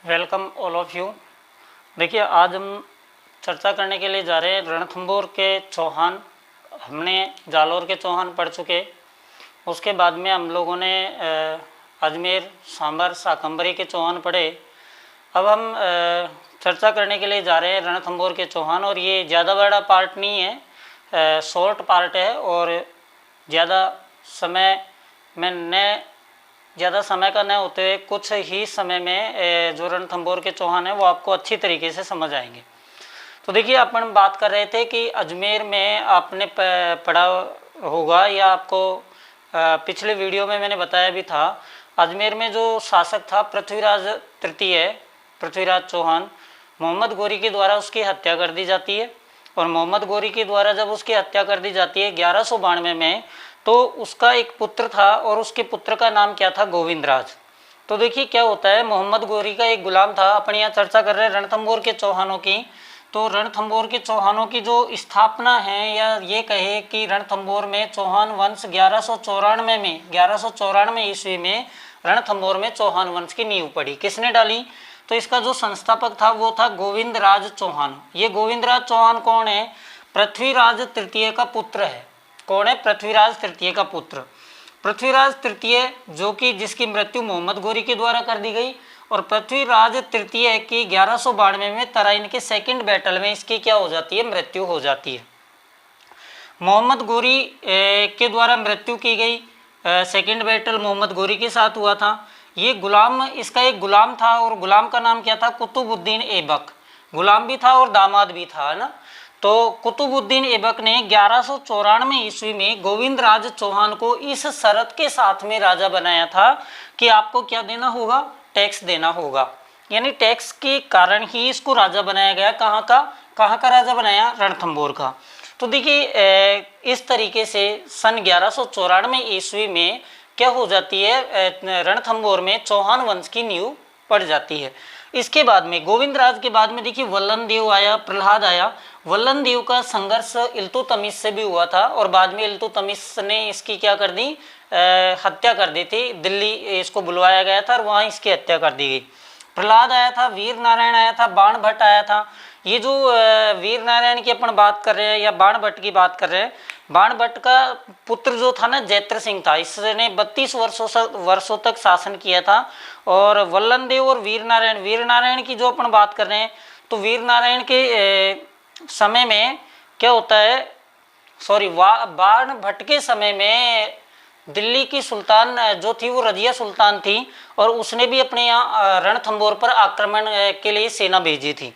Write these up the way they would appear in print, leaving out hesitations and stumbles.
Welcome all of you. देखिए, आज हम चर्चा करने के लिए जा रहे हैं रणथंभौर के चौहान। हमने जालौर के चौहान पढ़ चुके। उसके बाद में हम लोगों ने अजमेर, सांबर, शाकंभरी के चौहान पढ़े। अब हम चर्चा करने के लिए जा रहे हैं रणथंभौर के चौहान। और ये ज़्यादा बड़ा पार्ट नहीं है, शॉर्ट पार्ट है और ज़्यादा समय में ज़्यादा समय का न होते हुए कुछ ही समय में जो रणथंभौर के चौहान है वो आपको अच्छी तरीके से समझ आएंगे। तो देखिए, अपन बात कर रहे थे कि अजमेर में आपने पढ़ा होगा या आपको पिछले वीडियो में मैंने बताया भी था। अजमेर में जो शासक था पृथ्वीराज तृतीय, पृथ्वीराज चौहान, मोहम्मद गोरी के द्वारा उसकी हत्या कर दी जाती है। और मोहम्मद गोरी के द्वारा जब उसकी हत्या कर दी जाती है 1192 में, तो उसका एक पुत्र था और उसके पुत्र का नाम क्या था? गोविंदराज। तो देखिए क्या होता है, मोहम्मद गोरी का एक गुलाम था। अपन यहाँ चर्चा कर रहे हैं रणथंभौर के चौहानों की। तो रणथंभौर के चौहानों की जो स्थापना है, या ये कहे कि रणथंभौर में चौहान वंश 1194 ईस्वी में रणथंभौर में चौहान वंश की नींव पड़ी। किसने डाली? तो इसका जो संस्थापक था वो था गोविंदराज चौहान। ये गोविंदराज चौहान कौन है? पृथ्वीराज तृतीय का पुत्र है। कौन है? पृथ्वीराज तृतीय का पुत्र। पृथ्वीराज तृतीय जो कि जिसकी मृत्यु मोहम्मद गोरी के द्वारा कर दी गई। और पृथ्वीराज तृतीय की 1192 में तराइन के सेकंड बैटल में इसकी क्या हो जाती है? मृत्यु हो जाती है। मोहम्मद गोरी के द्वारा मृत्यु की गई। सेकंड बैटल मोहम्मद गोरी के साथ हुआ था। ये गुलाम, इसका एक गुलाम था और गुलाम का नाम क्या था? कुतुबुद्दीन ऐबक। गुलाम भी था और दामाद भी था, है ना। तो कुतुबुद्दीन ऐबक ने 1194 ईस्वी में गोविंदराज चौहान को इस शर्त के साथ में राजा बनाया था कि आपको क्या देना होगा? टैक्स देना होगा। यानी टैक्स के कारण ही इसको राजा बनाया गया। कहाँ का राजा बनाया? रणथंभौर का। तो देखिए, इस तरीके से सन 1194 ईस्वी में क्या हो जाती है? रणथंभौर में चौहान वंश की नींव पड़ जाती है। इसके बाद में गोविंदराज के बाद में देखिए वल्लन देव आया, प्रहलाद आया। वल्लन देव का संघर्ष इल्तुतमिश से भी हुआ था और बाद में इल्तुतमिश ने इसकी क्या कर दी? हत्या कर दी थी। दिल्ली इसको बुलवाया गया था और वहाँ इसकी हत्या कर दी गई। प्रहलाद आया था, वीर नारायण आया था, बाण भट्ट आया था। ये जो वीर नारायण की अपन बात कर रहे हैं या बाण भट्ट की बात कर रहे हैं, बाण भट्ट का पुत्र जो था ना, जैत्र सिंह था। इसने 32 वर्षों तक शासन किया था। और वल्लन देव और वीर नारायण की जो अपन बात कर रहे हैं, तो वीर नारायण के समय में क्या होता है, बाण भट्ट के समय में दिल्ली की सुल्तान जो थी वो रजिया सुल्तान थी और उसने भी अपने यहाँ रणथंभौर पर आक्रमण के लिए सेना भेजी थी।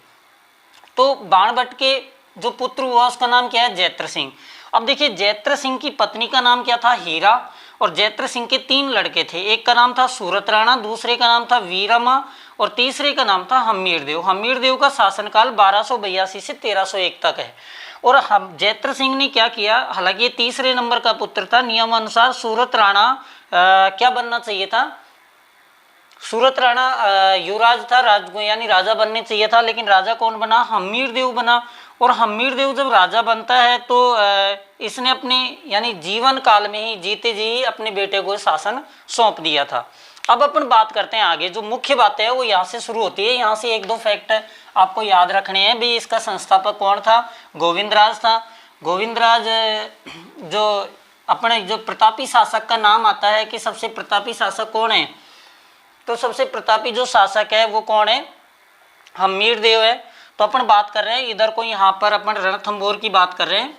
तो बाण भट्ट के जो पुत्र हुआ उसका नाम क्या है? जैत्र सिंह। अब देखिए, जैत्र सिंह की पत्नी का नाम क्या था? हीरा। और जैत्र सिंह के 3 लड़के थे। एक का नाम था सूरत राणा, दूसरे का नाम था वीरमा और तीसरे का नाम था हमीर देव। हमीर देव का शासनकाल 1282 से 1301 तक है। और हम जैत्र सिंह ने क्या किया? हालांकि ये तीसरे नंबर का पुत्र था। नियम अनुसार सूरत राणा क्या बनना चाहिए था? सूरत राणा युवराज था, यानी राजा बनने चाहिए था। लेकिन राजा कौन बना? हमीर देव बना। और हमीर देव जब राजा बनता है तो इसने अपने यानी जीवन काल में ही जीते जी अपने बेटे को शासन सौंप दिया था। अब अपन बात करते हैं आगे। जो मुख्य बातें है वो यहाँ से शुरू होती है। यहाँ से 1-2 फैक्ट आपको याद रखने हैं। भाई, इसका संस्थापक कौन था? गोविंदराज था। गोविंदराज जो अपने जो प्रतापी शासक का नाम आता है कि सबसे प्रतापी शासक कौन है, तो सबसे प्रतापी जो शासक है वो कौन है? हमीर देव है। तो अपन बात कर रहे हैं इधर को, यहाँ पर अपन रणथंभौर की बात कर रहे हैं।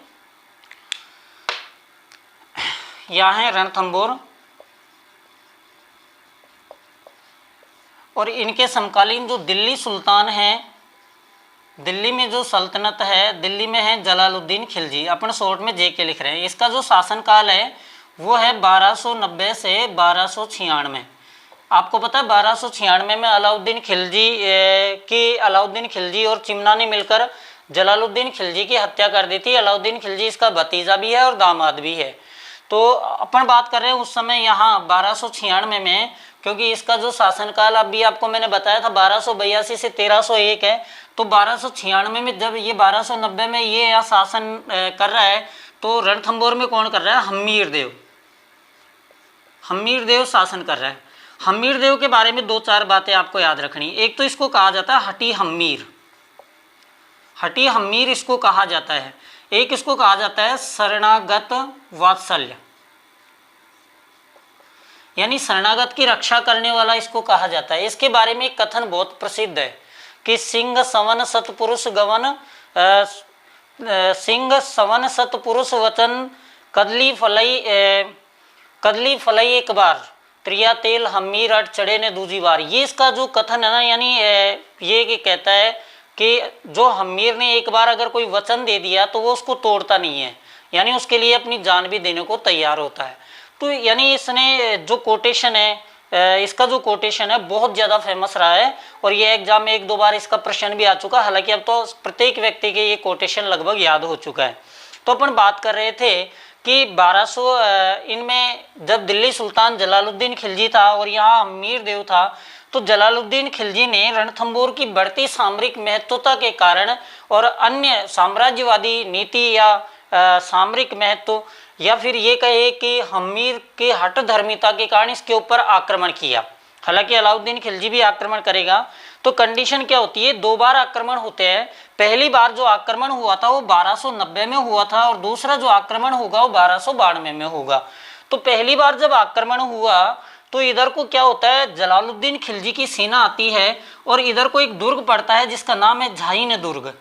यहाँ है रणथंभौर और इनके समकालीन जो दिल्ली सुल्तान है, दिल्ली में जो सल्तनत है, दिल्ली में है जलालुद्दीन खिलजी। अपन शॉर्ट में जे के लिख रहे हैं। इसका जो शासनकाल है वो है 1290 से 1296। आपको पता है 1296 में अलाउद्दीन खिलजी और चिमना ने मिलकर जलालुद्दीन खिलजी की हत्या कर दी थी। अलाउद्दीन खिलजी इसका भतीजा भी है और दामाद भी है। तो अपन बात कर रहे हैं उस समय यहाँ 1296 में, क्योंकि इसका जो शासनकाल अभी आपको मैंने बताया था 1282 से 1301 है। तो 1296 में जब ये 1290 में ये यहाँ शासन कर रहा है, तो रणथंभौर में कौन कर रहा है? हमीर देव शासन कर रहा है। हम्मीर देव के बारे में 2-4 बातें आपको याद रखनी। एक तो इसको कहा जाता है हटी हम्मीर, हटी हम्मीर इसको कहा जाता है। एक इसको कहा जाता है शरणागत वात्सल्य, यानी शरणागत की रक्षा करने वाला इसको कहा जाता है। इसके बारे में एक कथन बहुत प्रसिद्ध है कि सिंह सवन सतपुरुष गवन, सिंह सवन सतपुरुष वचन कदली फलई एक बार, त्रिया तेल हम्मीर अट चढ़े ने दूजी बार। ये इसका जो कथन है ना, यानी ये कहता है कि जो हम्मीर ने एक बार अगर कोई वचन दे दिया तो वो उसको तोड़ता नहीं है, यानी उसके लिए अपनी जान भी देने को तैयार होता है। तो यानी इसने जो कोटेशन है, इसका जो कोटेशन है बहुत ज़्यादा फेमस रहा है और ये एग्जाम में 1-2 बार इसका प्रश्न भी आ चुका है। हालांकि अब तो प्रत्येक व्यक्ति के ये कोटेशन लगभग याद हो चुका है। तो अपन बात कर रहे थे कि 1200 इनमें जब दिल्ली सुल्तान जलालुद्दीन खिलजी था और यहाँ हम्मीर देव था, तो जलालुद्दीन खिलजी ने रणथंभौर की बढ़ती सामरिक महत्वता के कारण और अन्य साम्राज्यवादी नीति या सामरिक महत्व, या फिर ये कहे कि हम्मीर के हठ धर्मिता के कारण इसके ऊपर आक्रमण किया। हालांकि अलाउद्दीन खिलजी भी आक्रमण करेगा। तो कंडीशन क्या होती है, 2 बार आक्रमण होते हैं। पहली बार जो आक्रमण हुआ था वो 1290 में हुआ था और दूसरा जो आक्रमण होगा वो 1292 में होगा। तो पहली बार जब आक्रमण हुआ तो इधर को क्या होता है, जलालुद्दीन खिलजी की सेना आती है और इधर को एक दुर्ग पड़ता है जिसका नाम है झाइन दुर्ग।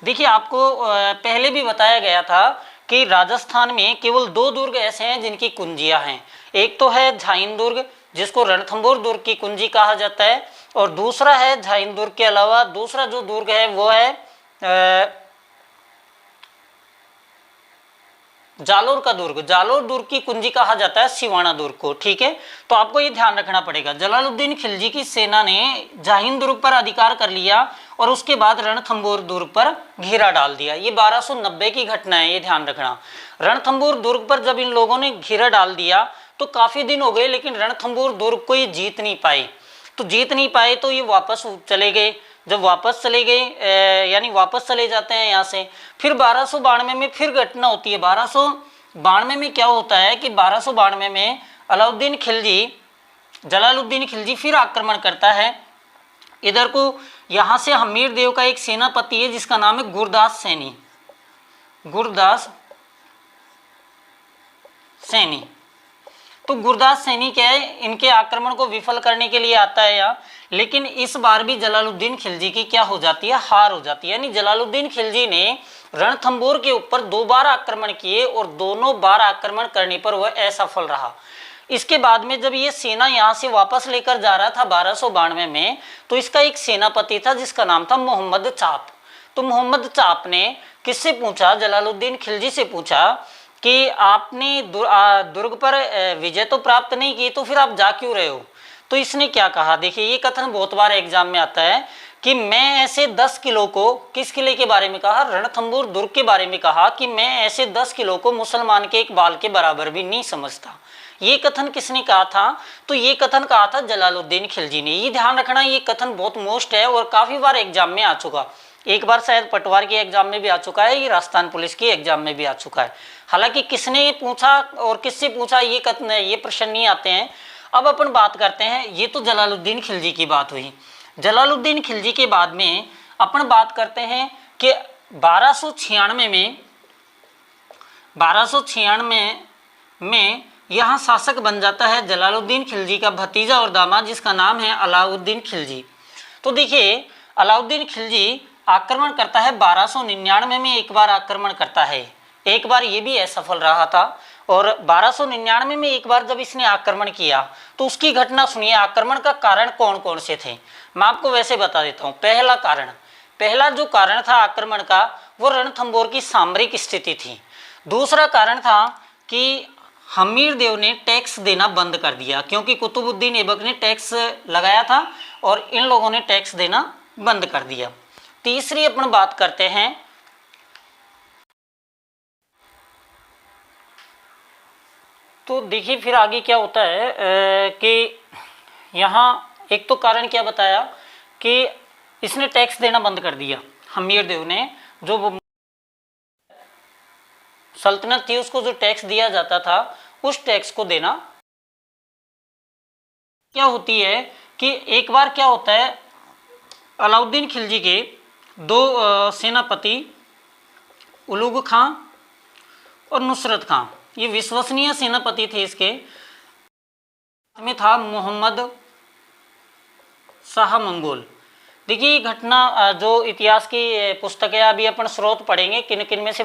देखिए आपको पहले भी बताया गया था कि राजस्थान में केवल 2 दुर्ग ऐसे हैं जिनकी कुंजियां हैं। एक तो है झाइन दुर्ग जिसको रणथंभौर दुर्ग की कुंजी कहा जाता है, और दूसरा है झाइन दुर्ग के अलावा दूसरा जो दुर्ग है वो है जालोर का दुर्ग। जालोर दुर्ग की कुंजी कहा जाता है सिवाना दुर्ग को। ठीक है, तो आपको ये ध्यान रखना पड़ेगा। जलालुद्दीन खिलजी की सेना ने झाइन दुर्ग पर अधिकार कर लिया और उसके बाद रणथंभौर दुर्ग पर घेरा डाल दिया। ये 1290 की घटना है, ये ध्यान रखना। रणथंभौर दुर्ग पर जब इन लोगों ने घेरा डाल दिया तो काफी दिन हो गए, लेकिन रणथंभौर दुर्ग को ये जीत नहीं पाए। तो जीत नहीं पाए तो ये वापस चले गए। जब वापस चले गए, यानी वापस चले जाते हैं यहाँ से, फिर 1292 में फिर घटना होती है। 1292 में क्या होता है कि 1292 में जलालुद्दीन खिलजी फिर आक्रमण करता है। इधर को यहाँ से हम्मीर देव का एक सेनापति है जिसका नाम है गुरदास सैनी। तो गुरदास सैनी क्या है, इनके आक्रमण को विफल करने के लिए आता है यहाँ। लेकिन इस बार भी जलालुद्दीन खिलजी की क्या हो जाती है, हार हो जाती है। यानी जलालुद्दीन खिलजी ने रणथंभौर के ऊपर 2 बार आक्रमण किए और दोनों बार आक्रमण करने पर वह असफल रहा। इसके बाद में जब ये सेना यहाँ से वापस लेकर जा रहा था 1292 में, तो इसका एक सेनापति था जिसका नाम था मोहम्मद चाप। तो मोहम्मद चाप ने किससे पूछा, जलालुद्दीन खिलजी से पूछा कि आपने दुर्ग पर विजय तो प्राप्त नहीं की, तो फिर आप जा क्यों रहे हो। तो इसने क्या कहा, देखिए ये कथन बहुत बार एग्जाम में आता है कि मैं ऐसे 10 किलो को, किस किले के बारे में कहा, रणथंभौर दुर्ग के बारे में कहा कि मैं ऐसे 10 किलो को मुसलमान के एक बाल के बराबर भी नहीं समझता। ये कथन किसने कहा था, तो ये कथन कहा था जलालुद्दीन खिलजी ने। ये ध्यान रखना, ये कथन बहुत मोस्ट है और काफी बार एग्जाम में आ चुका। एक बार शायद पटवार की एग्जाम में भी आ चुका है, ये राजस्थान पुलिस की एग्जाम में भी आ चुका है। हालांकि किसने पूछा और किससे पूछा ये कथन, ये प्रश्न नहीं आते हैं। अब अपन बात करते हैं, ये तो जलालुद्दीन खिलजी की बात हुई। जलालुद्दीन खिलजी के बाद में अपन बात करते हैं कि 1296 में यहाँ शासक बन जाता है जलालुद्दीन खिलजी का भतीजा और दामाद जिसका नाम है अलाउद्दीन खिलजी। तो देखिए अलाउद्दीन खिलजी आक्रमण करता है 1299 में, एक बार आक्रमण करता है, एक बार ये भी असफल रहा था। और 1299 में एक बार जब इसने आक्रमण किया तो उसकी घटना सुनिए, आक्रमण का कारण कौन कौन से थे, मैं आपको वैसे बता देता हूँ। पहला जो कारण था आक्रमण का वो रणथंभौर की सामरिक स्थिति थी। दूसरा कारण था कि हम्मीर देव ने टैक्स देना बंद कर दिया, क्योंकि कुतुबुद्दीन ऐबक ने टैक्स लगाया था और इन लोगों ने टैक्स देना बंद कर दिया। तीसरी अपन बात करते हैं, तो देखिए फिर आगे क्या होता है कि यहाँ एक तो कारण क्या बताया कि इसने टैक्स देना बंद कर दिया हम्मीर देव ने। जो सल्तनत थी उसको जो टैक्स दिया जाता था उस टैक्स को देना क्या होती है कि एक बार क्या होता है, अलाउद्दीन खिलजी के दो सेनापति उलुग खां और नुसरत खां, ये विश्वसनीय सेनापति थे। इसके में था मोहम्मद शाह मंगोल। देखिए ये घटना जो इतिहास की पुस्तकें अभी अपन स्रोत पढ़ेंगे किन किन में से,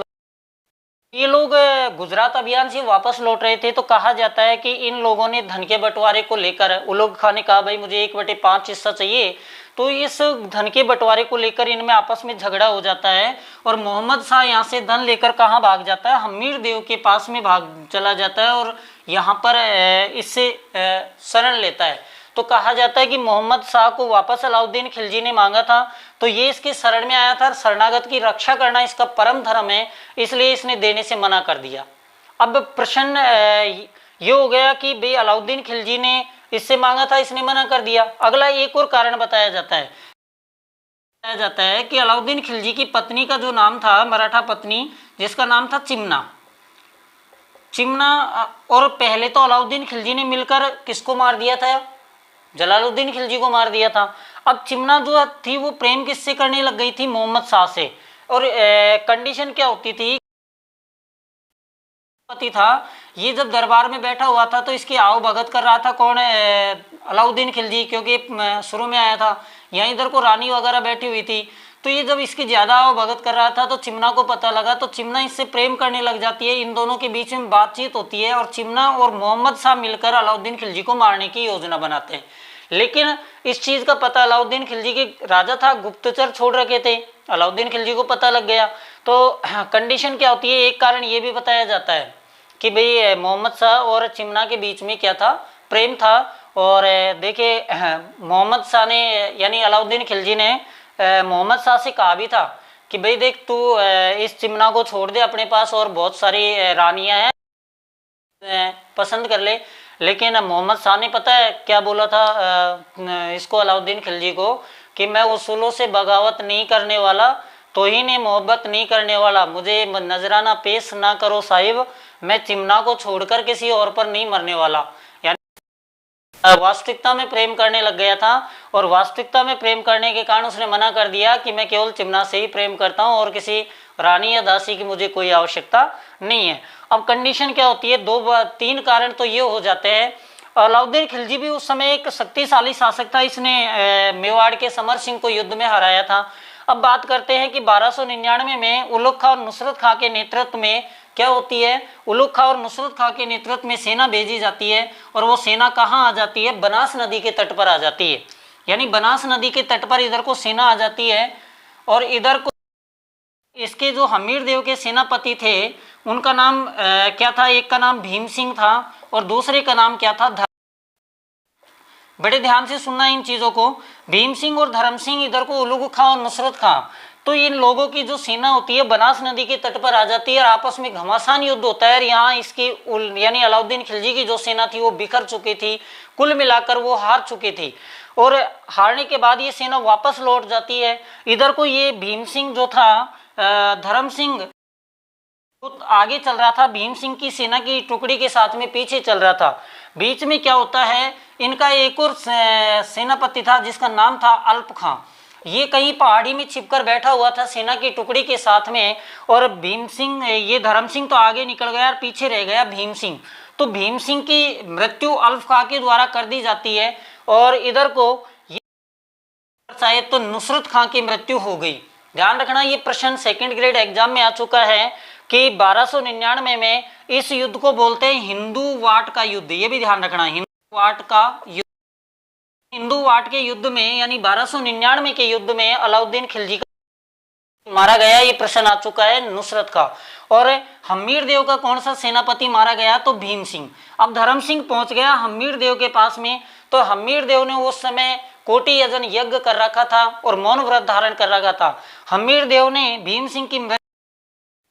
ये लोग गुजरात अभियान से वापस लौट रहे थे, तो कहा जाता है कि इन लोगों ने धन के बंटवारे को लेकर, उलुग खां ने कहा भाई मुझे 1/5 हिस्सा चाहिए, तो इस धन के बंटवारे को लेकर इनमें आपस में झगड़ा हो जाता है और मोहम्मद शाह यहाँ से धन लेकर कहाँ भाग जाता है, हमीर देव के पास में भाग चला जाता है और यहाँ पर इससे शरण लेता है। तो कहा जाता है कि मोहम्मद शाह को वापस अलाउद्दीन खिलजी ने मांगा था, तो ये इसके शरण में आया था। शरणागत की रक्षा करना इसका परम धर्म है, इसलिए इसने देने से मना कर दिया। अब प्रश्न ये हो गया कि भाई अलाउद्दीन खिलजी ने इससे मांगा था, इसने मना कर दिया। अगला एक और कारण बताया जाता है कि अलाउद्दीन खिलजी की पत्नी का जो नाम था, मराठा पत्नी जिसका नाम था चिमना, और पहले तो अलाउद्दीन खिलजी ने मिलकर किसको मार दिया था, जलालुद्दीन खिलजी को मार दिया था। अब चिमना जो थी वो प्रेम किससे करने लग गई थी, मोहम्मद शाह से। और कंडीशन क्या होती थी, पति था ये जब दरबार में बैठा हुआ था तो इसकी आओ भगत कर रहा था कौन, अलाउद्दीन खिलजी, क्योंकि शुरू में आया था। यहाँ इधर को रानी वगैरह बैठी हुई थी, तो ये जब इसकी ज्यादा आओ भगत कर रहा था तो चिमना को पता लगा, तो चिमना इससे प्रेम करने लग जाती है। इन दोनों के बीच में बातचीत होती है और चिमना और मोहम्मद शाह मिलकर अलाउद्दीन खिलजी को मारने की योजना बनाते हैं। लेकिन इस चीज का पता अलाउद्दीन खिलजी के राजा था, गुप्तचर छोड़ रखे थे, अलाउद्दीन खिलजी को पता लग गया। तो कंडीशन क्या होती है, एक कारण ये भी बताया जाता है कि भाई मोहम्मद शाह और चिमना के बीच में क्या था, प्रेम था। और देखिए मोहम्मद शाह ने यानी अलाउद्दीन खिलजी ने मोहम्मद शाह से कहा भी था कि भाई देख तू इस चिमना को छोड़ दे अपने पास, और बहुत सारी रानियां हैं पसंद कर ले। लेकिन मोहम्मद शाह ने पता है क्या बोला था इसको, अलाउद्दीन खिलजी को, कि मैं उसूलों से बगावत नहीं करने वाला, तौहीन मोहब्बत नहीं करने वाला, मुझे नजराना पेश ना करो साहिब, मैं चिमना को छोड़कर किसी और पर नहीं मरने वाला। यानी वास्तविकता में प्रेम करने लग गया था, और वास्तविकता में प्रेम करने के कारण उसने मना कर दिया कि मैं केवल चिमना से ही प्रेम करता हूँ और किसी रानी या दासी की मुझे कोई आवश्यकता नहीं है। अब कंडीशन क्या होती है, तीन कारण तो ये हो जाते हैं। अलाउद्दीन खिलजी भी उस समय एक शक्तिशाली शासक था, इसने मेवाड़ के समर सिंह को युद्ध में हराया था। अब बात करते हैं कि 1299 में उलुग खां और नुसरत खां के नेतृत्व में क्या होती है, उलुग खां और नुसरत खां के नेतृत्व में सेना भेजी जाती है, और वो सेना कहाँ आ जाती है, बनास नदी के तट पर आ जाती है। यानी बनास नदी के तट पर इधर को सेना आ जाती है, और इधर को इसके जो हमीर देव के सेनापति थे उनका नाम क्या था, एक का नाम भीम सिंह था और दूसरे का नाम क्या था, बड़े ध्यान से सुनना इन चीजों को। भीम सिंह और धर्म सिंह इधर को उलुग खां और नुसरत खां, तो इन लोगों की जो सेना होती है बनास नदी के तट पर आ जाती है और आपस में घमासान युद्ध होता है। यहाँ इसकी यानी अलाउद्दीन खिलजी की जो सेना थी वो बिखर चुकी थी, कुल मिलाकर वो हार चुकी थी, और हारने के बाद ये सेना वापस लौट जाती है। इधर को ये भीम सिंह जो था, धर्म सिंह तो आगे चल रहा था, भीम सिंह की सेना की टुकड़ी के साथ में पीछे चल रहा था। बीच में क्या होता है, इनका एक और सेनापति था जिसका नाम था अल्प खां, ये कहीं पहाड़ी में छिपकर बैठा हुआ था सेना की टुकड़ी के साथ में, और भीम सिंह, ये धर्म सिंह तो आगे निकल गया और पीछे रह गया भीम सिंह। तो भीम सिंह की मृत्यु अल्प खां के द्वारा कर दी जाती है, और इधर को शायद तो नुसरत खां की मृत्यु हो गई। ध्यान रखना ये प्रश्न सेकंड ग्रेड एग्जाम में आ चुका है कि 1299 में इस युद्ध को बोलते हैं हिंदू वाट का युद्ध। ये भी ध्यान रखना, हिंदू वाट का युद्ध। हिंदू वाट के युद्ध में यानी 1299 के युद्ध में अलाउद्दीन खिलजी का मारा गया, ये प्रश्न आ चुका है नुसरत का। और हमीर देव का कौन सा सेनापति मारा गया, तो भीम सिंह। अब धर्म सिंह पहुंच गया हमीर देव के पास में, तो हमीर देव ने उस समय कोटि यजन यज्ञ कर रखा था और मौन व्रत धारण कर रखा था। हमीर देव ने भीम सिंह की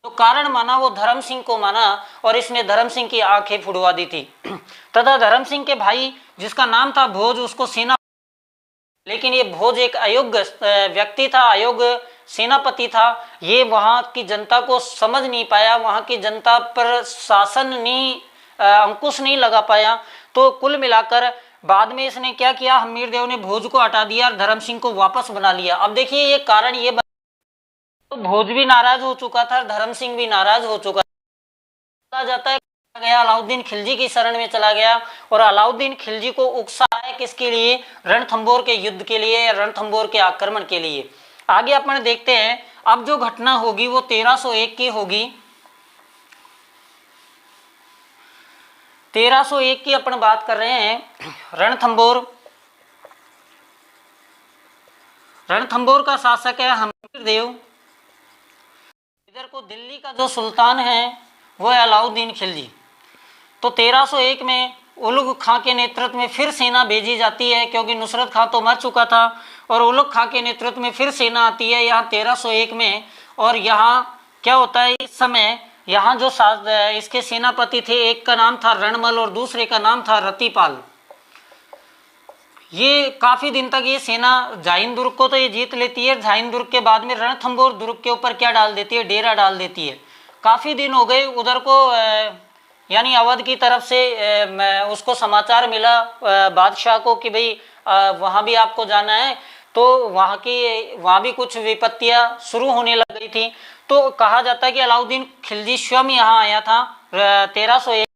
जो कारण माना वो धर्म सिंह को माना, और इसने धर्म सिंह की आंखें फुड़वा दी थी। तथा धर्म सिंह के भाई जिसका नाम था भोज, उसको सेना, लेकिन ये भोज एक अयोग्य व्यक्ति था, अयोग्य सेनापति था। ये वहाँ की जनता को समझ नहीं पाया, वहाँ की जनता पर शासन नहीं, अंकुश नहीं लगा पाया। तो कुल मिलाकर बाद में इसने क्या किया, हम्मीर देव ने भोज को हटा दिया और धर्म सिंह को वापस बना लिया। अब देखिए ये कारण ये तो भोज भी नाराज हो चुका था, धर्म सिंह भी नाराज हो चुका था। जाता है गया अलाउद्दीन खिलजी की शरण में चला गया और अलाउद्दीन खिलजी को उकसाया किसके लिए, रणथंभौर के युद्ध के लिए या रणथंभौर के आक्रमण के लिए। आगे अपन देखते हैं, अब जो घटना होगी वो 1301 की होगी। 1301 की अपन बात कर रहे हैं। रणथंभौर का शासक है हम्मीर देव। इधर को दिल्ली का जो सुल्तान है वो है अलाउद्दीन खिलजी। तो 1301 में उलुग खां के नेतृत्व में फिर सेना भेजी जाती है, क्योंकि नुसरत खां तो मर चुका था, और उलुग खां के नेतृत्व में फिर सेना आती है यहाँ 1301 में। और यहाँ क्या होता है, इस समय यहाँ जो इसके सेनापति थे, एक का नाम था रणमल और दूसरे का नाम था रतिपाल। ये काफी दिन तक ये सेना झाइन दुर्ग को तो ये जीत लेती है, झाइन दुर्ग के बाद में रणथंभौर दुर्ग के ऊपर क्या डाल देती है, डेरा डाल देती है। काफी दिन हो गए, उधर को यानी अवध की तरफ से उसको समाचार मिला बादशाह को कि भाई वहाँ भी आपको जाना है, तो वहाँ भी कुछ विपत्तियां शुरू होने लग गई थी। तो कहा जाता है कि अलाउद्दीन खिलजी स्वयं यहाँ आया था 1301,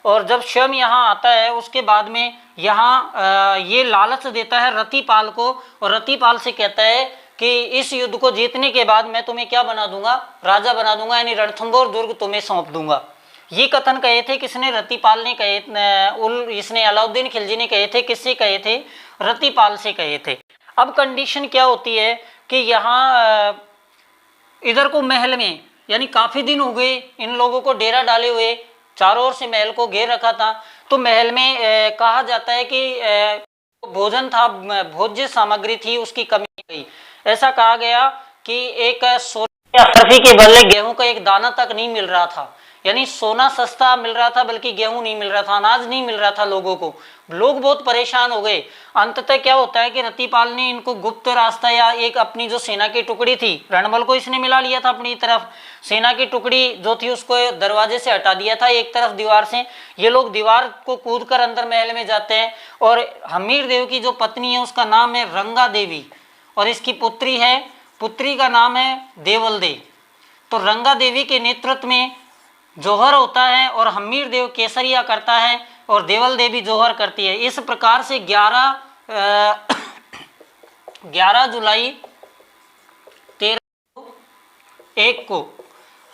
और जब स्वयं यहाँ आता है उसके बाद में यहाँ ये लालच देता है रतिपाल को, और रतिपाल से कहता है कि इस युद्ध को जीतने के बाद मैं तुम्हें क्या बना दूंगा, राजा बना दूंगा, यानी रणथंभौर दुर्ग तुम्हें सौंप दूंगा। ये कथन कहे थे किसने, रतिपाल ने कहे, इसने अलाउद्दीन खिलजी ने कहे थे। किससे कहे थे, रतिपाल से कहे थे। अब कंडीशन क्या होती है कि यहाँ इधर को महल में, यानी काफी दिन हो गए इन लोगों को डेरा डाले हुए, चारों ओर से महल को घेर रखा था। तो महल में कहा जाता है कि भोजन था, भोज्य सामग्री थी, उसकी कमी गई। ऐसा कहा गया कि एक सोने के बदले गेहूं का एक दाना तक नहीं मिल रहा था, यानी सोना सस्ता मिल रहा था बल्कि गेहूं नहीं मिल रहा था, अनाज नहीं मिल रहा था लोगों को। लोग बहुत परेशान हो गए। अंततः क्या होता है कि रतिपाल ने इनको गुप्त रास्ता, या एक अपनी जो सेना की टुकड़ी थी, रणमल को इसने मिला लिया था अपनी तरफ, सेना की टुकड़ी जो थी उसको दरवाजे से हटा दिया था एक तरफ दीवार से। ये लोग दीवार को कूद कर अंदर महल में जाते हैं, और हम्मीर देव की जो पत्नी है उसका नाम है रंगा देवी, और इसकी पुत्री का नाम है देवल दे। तो रंगा देवी के नेतृत्व में जोहर होता है और हम्मीर देव केसरिया करता है और देवल देवी जोहर करती है। इस प्रकार से 11 जुलाई 1301 को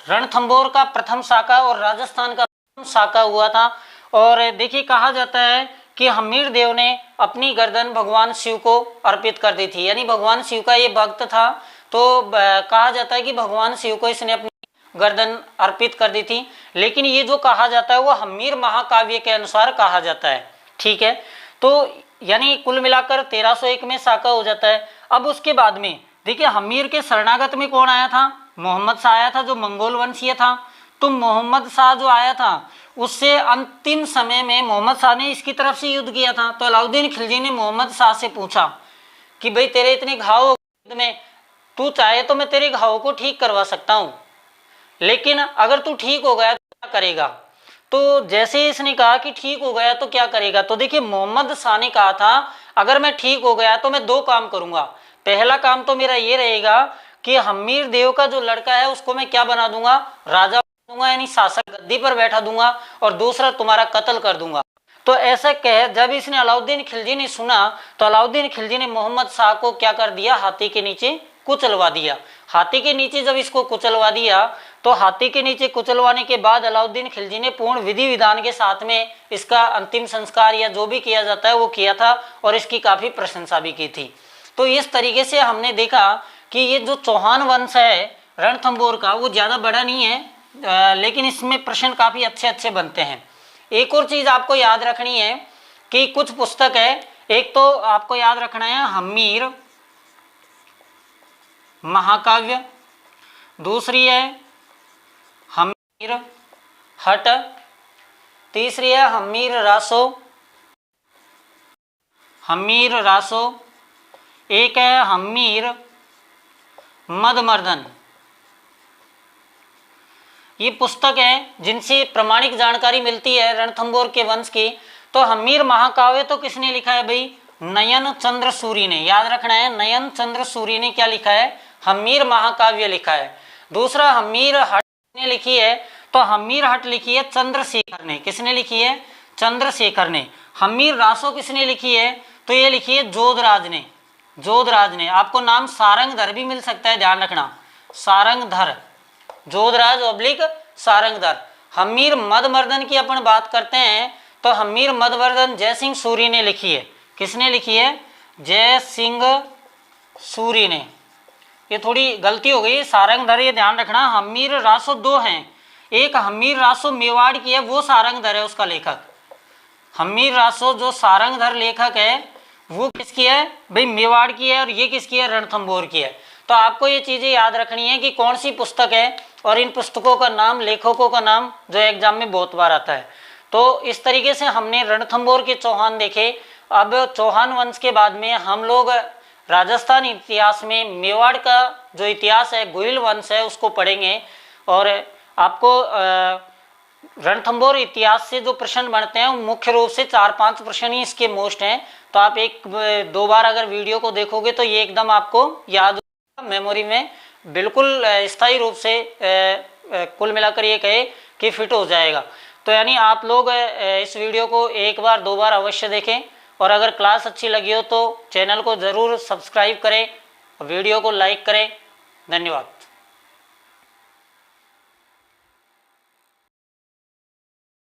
रणथंभौर का प्रथम शाखा और राजस्थान का प्रथम शाखा हुआ था। और देखिए कहा जाता है कि हम्मीर देव ने अपनी गर्दन भगवान शिव को अर्पित कर दी थी, यानी भगवान शिव का ये भक्त था। तो कहा जाता है कि भगवान शिव को इसने अपनी गर्दन अर्पित कर दी थी। लेकिन ये जो कहा जाता है वो हम्मीर महाकाव्य के अनुसार कहा जाता है, ठीक है। तो यानी कुल मिलाकर 1301 में साका हो जाता है। अब उसके बाद में देखिए हम्मीर के शरणागत में कौन आया था, मोहम्मद शाह आया था जो मंगोल वंशीय था। तो मोहम्मद शाह जो आया था उससे अंतिम समय में मोहम्मद शाह ने इसकी तरफ से युद्ध किया था। तो अलाउद्दीन खिलजी ने मोहम्मद शाह से पूछा कि भाई तेरे इतने घाव हो युद्ध में, तू चाहे तो मैं तेरे घाव को ठीक करवा सकता हूँ, लेकिन अगर तू ठीक हो गया तो क्या करेगा। तो जैसे इसने कहा कि ठीक हो गया तो क्या करेगा, तो देखिए मोहम्मद शाह ने कहा था अगर मैं ठीक हो गया तो मैं 2 काम करूंगा। पहला काम तो मेरा ये रहेगा कि हम्मीर देव का जो लड़का है उसको मैं क्या बना दूंगा, राजा बना दूंगा, यानी शासक गद्दी पर बैठा दूंगा, और दूसरा तुम्हारा कत्ल कर दूंगा। तो ऐसा कह जब इसने अलाउद्दीन खिलजी ने सुना तो अलाउद्दीन खिलजी ने मोहम्मद शाह को क्या कर दिया, हाथी के नीचे कुचलवा दिया। हाथी के नीचे जब इसको कुचलवा दिया तो हाथी के नीचे कुचलवाने के बाद अलाउद्दीन खिलजी ने पूर्ण विधि विधान के साथ में इसका अंतिम संस्कार या जो भी किया जाता है वो किया था, और इसकी काफी प्रशंसा भी की थी। तो इस तरीके से हमने देखा कि ये जो चौहान वंश है रणथंभौर का वो ज्यादा बड़ा नहीं है, लेकिन इसमें प्रश्न काफी अच्छे अच्छे बनते हैं। एक और चीज आपको याद रखनी है कि कुछ पुस्तक है, एक तो आपको याद रखना है हम्मीर महाकाव्य, दूसरी है हम्मीर हट, तीसरी है हम्मीर रासो, एक है हम्मीर मदमर्दन। ये पुस्तक है जिनसे प्रमाणिक जानकारी मिलती है रणथंभौर के वंश की। तो हम्मीर महाकाव्य तो किसने लिखा है भाई? नयन चंद्र सूरी ने। याद रखना है, नयन चंद्र सूरी ने क्या लिखा है? हम्मीर महाकाव्य लिखा है। दूसरा हम्मीर हट ने लिखी है, तो हम्मीर हट लिखी है चंद्रशेखर ने। किसने लिखी है? चंद्रशेखर ने। हम्मीर रासो किसने लिखी है? तो ये लिखी है जोधराज ने। जोधराज ने। आपको नाम सारंगधर भी मिल सकता है, ध्यान रखना, सारंगधर, जोधराज ऑब्लिक सारंगधर। हम्मीर मदवर्धन की अपन बात करते हैं, तो हम्मीर मदवर्धन जयसिंह सूरी ने लिखी है। किसने लिखी है? जयसिंह सूरी ने। ये थोड़ी गलती हो गई, सारंगधर, ये ध्यान रखना। हम्मीर रासो दो हैं, एक हम्मीर रासो मेवाड़ की है, वो सारंगधर है उसका लेखक। हम्मीर रासो जो सारंगधर लेखक है वो किसकी है भाई? मेवाड़ की है। और ये किसकी है? रणथंभौर की है। तो आपको ये चीजें याद रखनी है कि कौन सी पुस्तक है और इन पुस्तकों का नाम, लेखकों का नाम जो एग्जाम में बहुत बार आता है। तो इस तरीके से हमने रणथंभौर के चौहान देखे। अब चौहान वंश के बाद में हम लोग राजस्थान इतिहास में मेवाड़ का जो इतिहास है, गोहिल वंश है, उसको पढ़ेंगे। और आपको रणथंभौर इतिहास से जो प्रश्न बनते हैं वो मुख्य रूप से 4-5 प्रश्न ही इसके मोस्ट हैं। तो आप 1-2 बार अगर वीडियो को देखोगे तो ये एकदम आपको याद होगा, मेमोरी में बिल्कुल स्थायी रूप से कुल मिलाकर ये कहे कि फिट हो जाएगा। तो यानी आप लोग इस वीडियो को 1-2 बार अवश्य देखें। और अगर क्लास अच्छी लगी हो तो चैनल को ज़रूर सब्सक्राइब करें, वीडियो को लाइक करें। धन्यवाद।